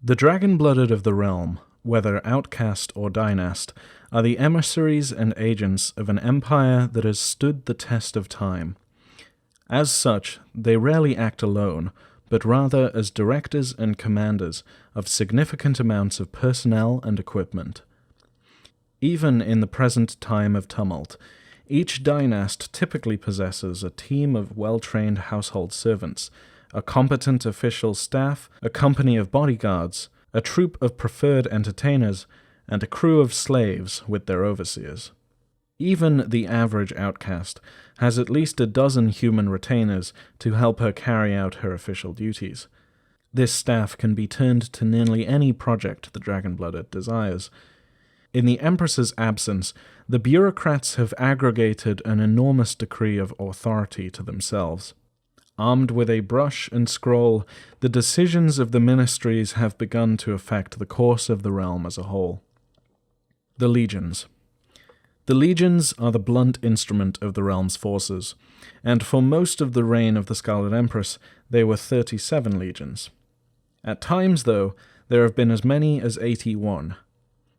The dragon-blooded of the realm, whether outcast or dynast, are the emissaries and agents of an empire that has stood the test of time. As such, they rarely act alone, but rather as directors and commanders of significant amounts of personnel and equipment. Even in the present time of tumult, each dynast typically possesses a team of well-trained household servants, a competent official staff, a company of bodyguards, a troop of preferred entertainers, and a crew of slaves with their overseers. Even the average outcast has at least a dozen human retainers to help her carry out her official duties. This staff can be turned to nearly any project the dragon-blooded desires. In the Empress's absence, the bureaucrats have aggregated an enormous degree of authority to themselves. Armed with a brush and scroll, the decisions of the ministries have begun to affect the course of the realm as a whole. The legions. The legions are the blunt instrument of the realm's forces, and for most of the reign of the Scarlet Empress, they were 37 legions. At times, though, there have been as many as 81.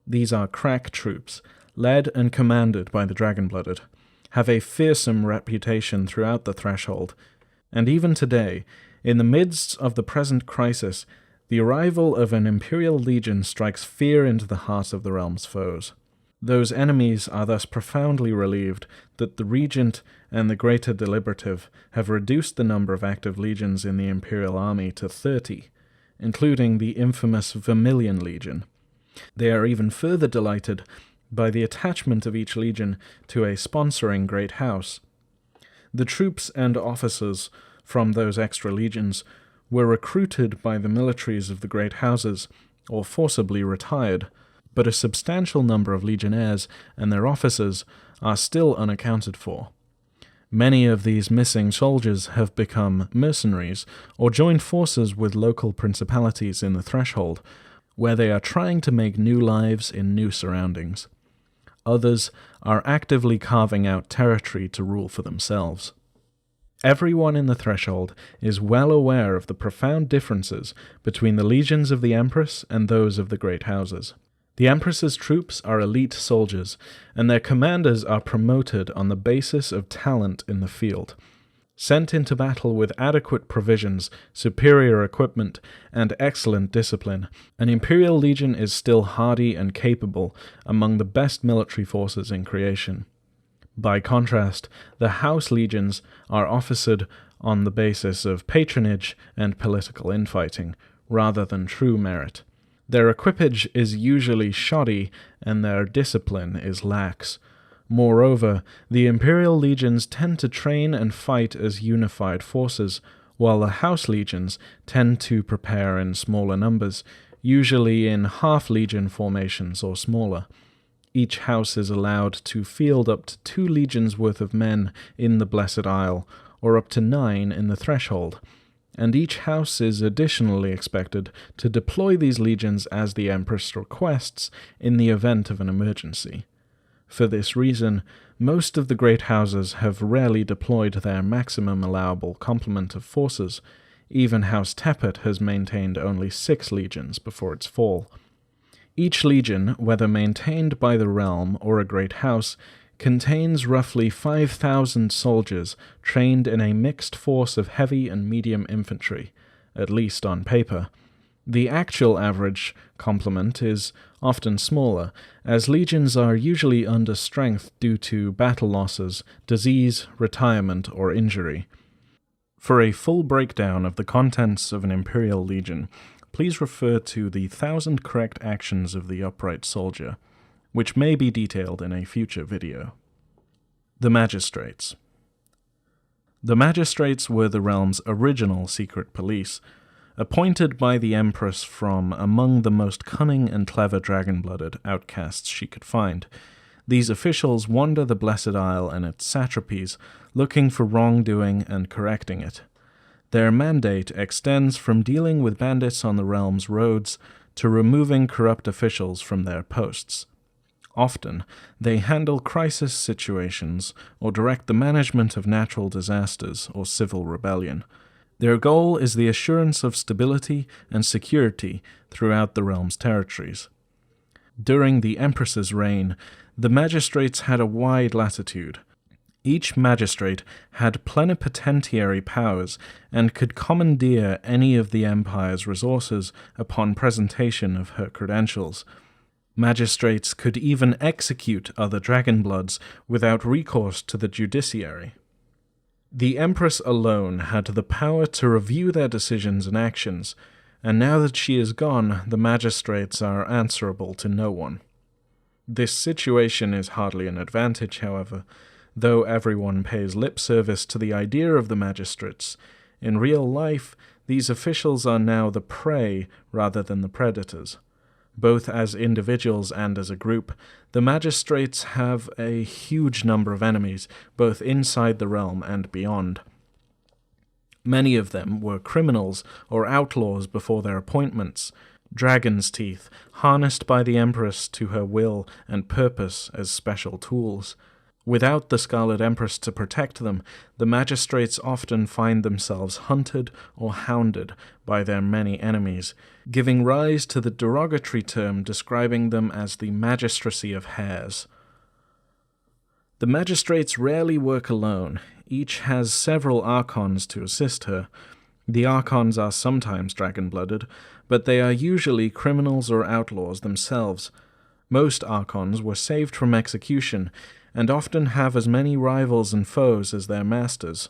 These are crack troops, led and commanded by the dragon-blooded, have a fearsome reputation throughout the Threshold, and even today, in the midst of the present crisis, the arrival of an Imperial Legion strikes fear into the heart of the realm's foes. Those enemies are thus profoundly relieved that the Regent and the Greater Deliberative have reduced the number of active legions in the Imperial army to 30, including the infamous Vermilion Legion. They are even further delighted by the attachment of each legion to a sponsoring great house. The troops and officers from those extra legions were recruited by the militaries of the great houses or forcibly retired, but a substantial number of legionnaires and their officers are still unaccounted for. Many of these missing soldiers have become mercenaries or joined forces with local principalities in the Threshold, where they are trying to make new lives in new surroundings. Others are actively carving out territory to rule for themselves. Everyone in the Threshold is well aware of the profound differences between the legions of the Empress and those of the great houses. The Empress's troops are elite soldiers, and their commanders are promoted on the basis of talent in the field. Sent into battle with adequate provisions, superior equipment, and excellent discipline, an Imperial Legion is still hardy and capable among the best military forces in creation. By contrast, the House Legions are officered on the basis of patronage and political infighting, rather than true merit. Their equipage is usually shoddy, and their discipline is lax. Moreover, the Imperial Legions tend to train and fight as unified forces, while the House Legions tend to prepare in smaller numbers, usually in half-legion formations or smaller. Each house is allowed to field up to 2 legions worth of men in the Blessed Isle, or up to 9 in the Threshold, and each house is additionally expected to deploy these legions as the Empress requests in the event of an emergency. For this reason, most of the great houses have rarely deployed their maximum allowable complement of forces. Even House Teppet has maintained only 6 legions before its fall. Each legion, whether maintained by the realm or a great house, contains roughly 5,000 soldiers trained in a mixed force of heavy and medium infantry, at least on paper. The actual average complement is often smaller, as legions are usually under strength due to battle losses, disease, retirement, or injury. For a full breakdown of the contents of an Imperial Legion, please refer to the 1,000 Correct Actions of the Upright Soldier, which may be detailed in a future video. The Magistrates. The Magistrates were the realm's original secret police, appointed by the Empress from among the most cunning and clever dragon-blooded outcasts she could find. These officials wander the Blessed Isle and its satrapies, looking for wrongdoing and correcting it. Their mandate extends from dealing with bandits on the realm's roads to removing corrupt officials from their posts. Often, they handle crisis situations or direct the management of natural disasters or civil rebellion. Their goal is the assurance of stability and security throughout the realm's territories. During the Empress's reign, the magistrates had a wide latitude. Each magistrate had plenipotentiary powers and could commandeer any of the empire's resources upon presentation of her credentials. Magistrates could even execute other dragonbloods without recourse to the judiciary. The Empress alone had the power to review their decisions and actions, and now that she is gone, the magistrates are answerable to no one. This situation is hardly an advantage, however. Though everyone pays lip service to the idea of the magistrates, in real life, these officials are now the prey rather than the predators. Both as individuals and as a group, the magistrates have a huge number of enemies, both inside the realm and beyond. Many of them were criminals or outlaws before their appointments, dragon's teeth, harnessed by the Empress to her will and purpose as special tools. Without the Scarlet Empress to protect them, the magistrates often find themselves hunted or hounded by their many enemies, giving rise to the derogatory term describing them as the magistracy of hares. The magistrates rarely work alone. Each has several archons to assist her. The archons are sometimes dragon-blooded, but they are usually criminals or outlaws themselves. Most archons were saved from execution, and often have as many rivals and foes as their masters.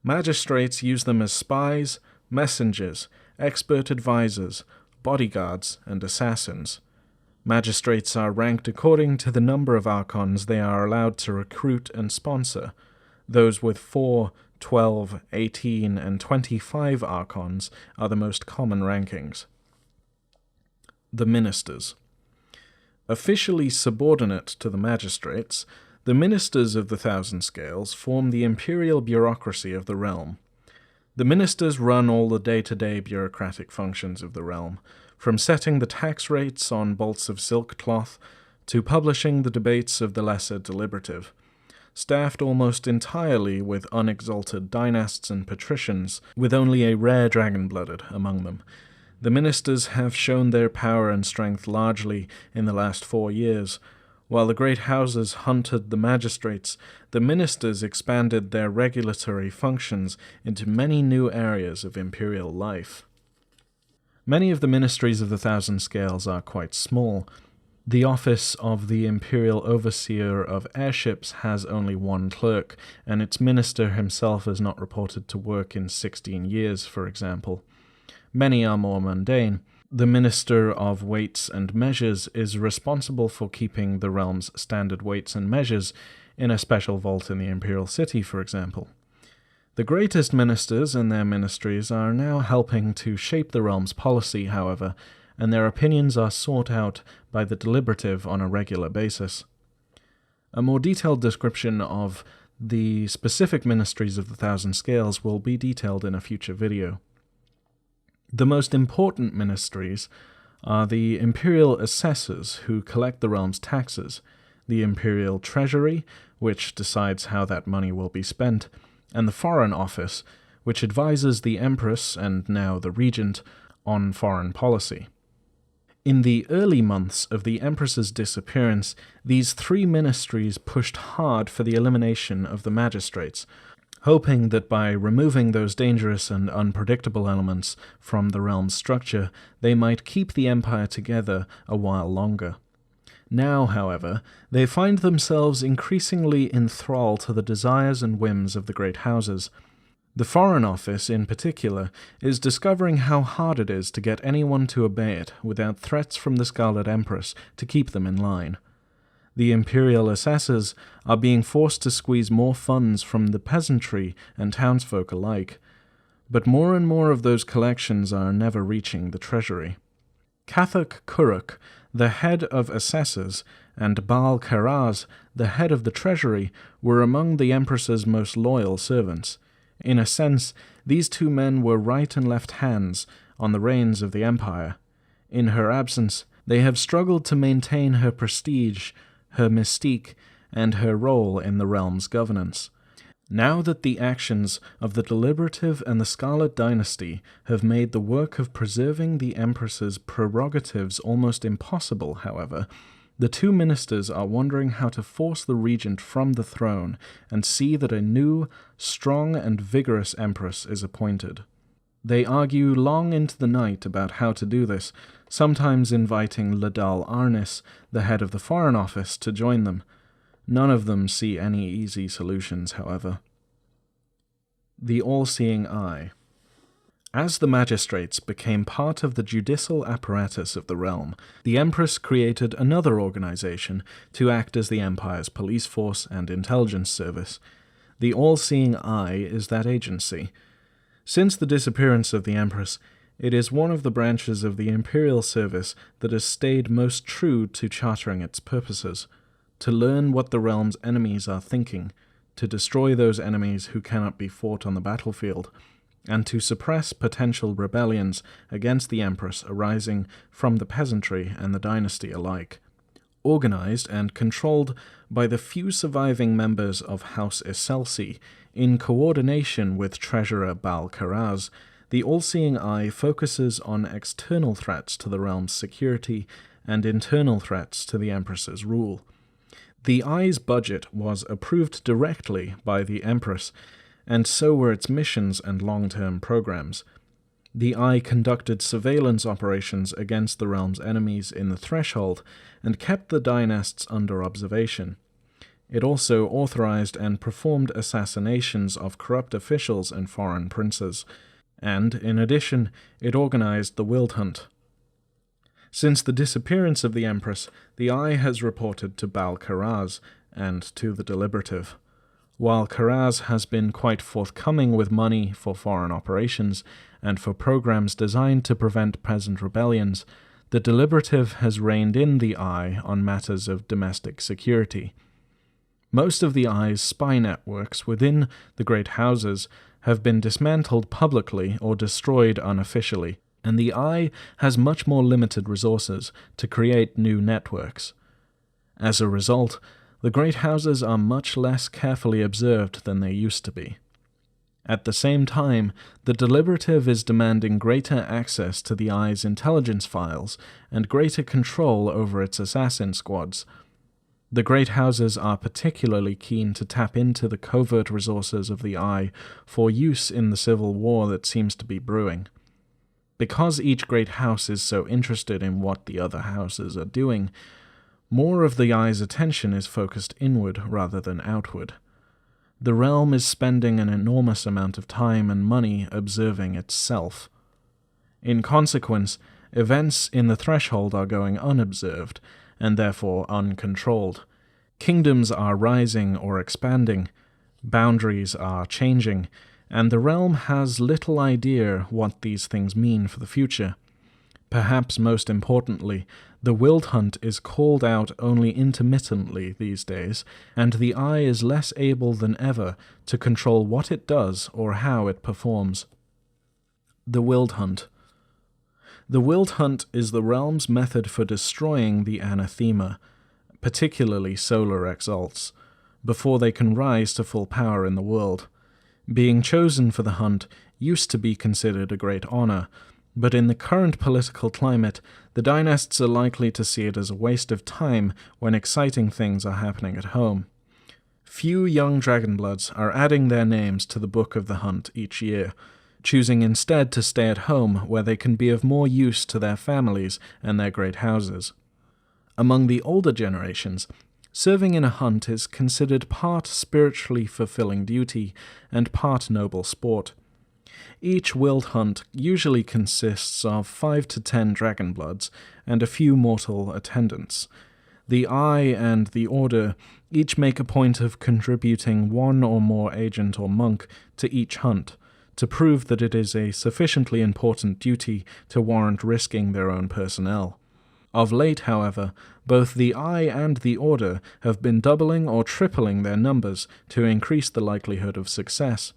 Magistrates use them as spies, messengers, expert advisors, bodyguards, and assassins. Magistrates are ranked according to the number of archons they are allowed to recruit and sponsor. Those with 4, 12, 18, and 25 archons are the most common rankings. The ministers. Officially subordinate to the magistrates, the ministers of the Thousand Scales form the imperial bureaucracy of the realm. The ministers run all the day-to-day bureaucratic functions of the realm, from setting the tax rates on bolts of silk cloth to publishing the debates of the lesser deliberative. Staffed almost entirely with unexalted dynasts and patricians, with only a rare dragon-blooded among them, the ministers have shown their power and strength largely in the last 4 years. While the great houses hunted the magistrates, the ministers expanded their regulatory functions into many new areas of imperial life. Many of the ministries of the Thousand Scales are quite small. The office of the Imperial Overseer of Airships has only 1 clerk, and its minister himself is not reported to work in 16 years, for example. Many are more mundane. The Minister of Weights and Measures is responsible for keeping the realm's standard weights and measures in a special vault in the Imperial City, for example. The greatest ministers and their ministries are now helping to shape the realm's policy, however, and their opinions are sought out by the deliberative on a regular basis. A more detailed description of the specific ministries of the Thousand Scales will be detailed in a future video. The most important ministries are the Imperial Assessors, who collect the realm's taxes, the Imperial Treasury, which decides how that money will be spent, and the Foreign Office, which advises the Empress, and now the Regent, on foreign policy. In the early months of the Empress's disappearance, these 3 ministries pushed hard for the elimination of the magistrates, hoping that by removing those dangerous and unpredictable elements from the realm's structure, they might keep the empire together a while longer. Now, however, they find themselves increasingly in thrall to the desires and whims of the great houses. The Foreign Office, in particular, is discovering how hard it is to get anyone to obey it without threats from the Scarlet Empress to keep them in line. The Imperial Assessors are being forced to squeeze more funds from the peasantry and townsfolk alike, but more and more of those collections are never reaching the treasury. Kathak Kuruk, the head of Assessors, and Baal Karaz, the head of the treasury, were among the Empress's most loyal servants. In a sense, these 2 men were right and left hands on the reins of the empire. In her absence, they have struggled to maintain her prestige, her mystique, and her role in the realm's governance. Now that the actions of the Deliberative and the Scarlet Dynasty have made the work of preserving the Empress's prerogatives almost impossible, however, the two ministers are wondering how to force the regent from the throne and see that a new, strong and vigorous Empress is appointed. They argue long into the night about how to do this, sometimes inviting Ladal Arnis, the head of the Foreign Office, to join them. None of them see any easy solutions, however. The All-Seeing Eye. As the Magistrates became part of the judicial apparatus of the realm, the Empress created another organization to act as the Empire's police force and intelligence service. The All-Seeing Eye is that agency. Since the disappearance of the Empress, it is one of the branches of the Imperial Service that has stayed most true to chartering its purposes: to learn what the realm's enemies are thinking, to destroy those enemies who cannot be fought on the battlefield, and to suppress potential rebellions against the Empress arising from the peasantry and the dynasty alike. Organized and controlled by the few surviving members of House Excelsi, in coordination with Treasurer Bal Karaz, the All-Seeing Eye focuses on external threats to the realm's security and internal threats to the Empress's rule. The Eye's budget was approved directly by the Empress, and so were its missions and long-term programs. The Eye conducted surveillance operations against the realm's enemies in the Threshold and kept the dynasts under observation. It also authorized and performed assassinations of corrupt officials and foreign princes, and, in addition, it organized the Wyld Hunt. Since the disappearance of the Empress, the Eye has reported to Bal Karaz and to the Deliberative. While Karaz has been quite forthcoming with money for foreign operations and for programs designed to prevent peasant rebellions, the Deliberative has reined in the Eye on matters of domestic security. Most of the Eye's spy networks within the great houses have been dismantled publicly or destroyed unofficially, and the Eye has much more limited resources to create new networks. As a result, the great houses are much less carefully observed than they used to be. At the same time, the Deliberative is demanding greater access to the Eye's intelligence files and greater control over its assassin squads. The great houses are particularly keen to tap into the covert resources of the Eye for use in the civil war that seems to be brewing. Because each great house is so interested in what the other houses are doing, more of the Eye's attention is focused inward rather than outward. The realm is spending an enormous amount of time and money observing itself. In consequence, events in the Threshold are going unobserved, and therefore uncontrolled. Kingdoms are rising or expanding, boundaries are changing, and the realm has little idea what these things mean for the future. Perhaps most importantly, the Wyld Hunt is called out only intermittently these days, and the Eye is less able than ever to control what it does or how it performs. The Wyld Hunt. The Wyld Hunt is the realm's method for destroying the anathema, particularly solar exalts, before they can rise to full power in the world. Being chosen for the hunt used to be considered a great honor, but in the current political climate, the dynasts are likely to see it as a waste of time when exciting things are happening at home. Few young dragonbloods are adding their names to the Book of the Hunt each year, choosing instead to stay at home where they can be of more use to their families and their great houses. Among the older generations, serving in a hunt is considered part spiritually fulfilling duty and part noble sport. Each Wyld Hunt usually consists of 5 to 10 dragonbloods and a few mortal attendants. The Eye and the Order each make a point of contributing one or more agent or monk to each hunt, to prove that it is a sufficiently important duty to warrant risking their own personnel. Of late, however, both the Eye and the Order have been doubling or tripling their numbers to increase the likelihood of success.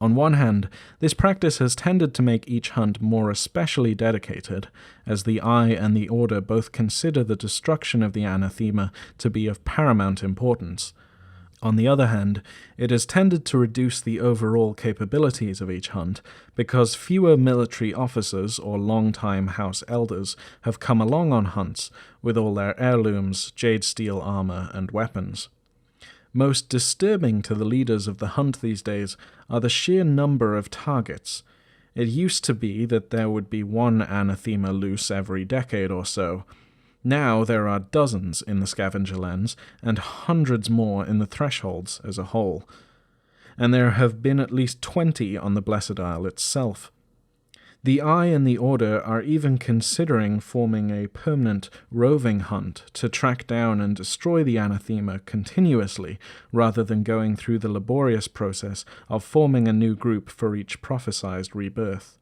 On one hand, this practice has tended to make each hunt more especially dedicated, as the Eye and the Order both consider the destruction of the anathema to be of paramount importance. On the other hand, it has tended to reduce the overall capabilities of each hunt because fewer military officers or long-time house elders have come along on hunts with all their heirlooms, jade steel armor, and weapons. Most disturbing to the leaders of the hunt these days are the sheer number of targets. It used to be that there would be one anathema loose every decade or so. Now there are dozens in the scavenger lands, and hundreds more in the thresholds as a whole. And there have been at least 20 on the Blessed Isle itself. The Eye and the Order are even considering forming a permanent roving hunt to track down and destroy the anathema continuously, rather than going through the laborious process of forming a new group for each prophesized rebirth.